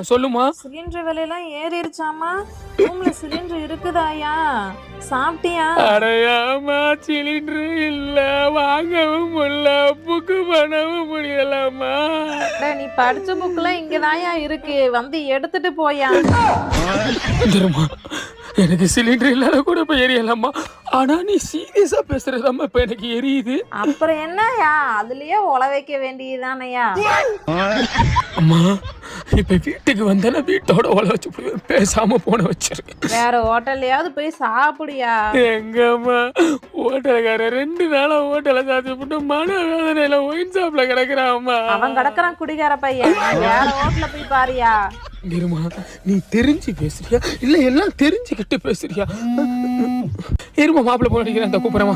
சொல்லுமா. சிலிண்டர் விலையெல்லாம் ஏறிடுச்சாமா? ரூம்ல சிலிண்டர் இருக்குதாயா? சாப்பிட்டியா? அடையாமா சிலிண்டர் இல்ல, வாங்கவும் முடியல, புக்கு பண்ணவும் முடியலம்மா. நீ படிச்ச புக்கெல்லாம் இங்கதாயா இருக்கு, வந்து எடுத்துட்டு போயா. தெரியுமா, எனக்கு சிலிண்டர் இல்லாத கூட இப்ப எரியலாமா. ஆனா நீ சீரியஸா பேசுறதாம்மா இப்ப எனக்கு எரியுது. அப்புறம் என்னயா, அதுலயே உல வைக்க வேண்டியதானயா. அம்மா இப்ப வீட்டுக்கு வந்தானே வீட்டோட உல வச்சு போய் பேசாம போன வச்சிருக்கேன். வேற ஹோட்டல்லையாவது போய் சாப்பிடுயா. எங்கம்மா ஹோட்டலுக்காரன் 2 நாளா ஹோட்டல சாப்பிட்டு மன வேதனையில ஒயின் ஷாப்ல கிடக்குறாம்மா. அவன் கிடக்குறான் குடிகார பையன், வேற ஹோட்டல்ல போய் பாரியா. இருமா, நீ தெரிஞ்சு பேசுறியா இல்ல எல்லாம் தெரிஞ்சுக்கிட்டு பேசுறியா? இருமா, மாப்பிள்ள போன் அடிக்கிறேன், அந்த கூப்பிடமா.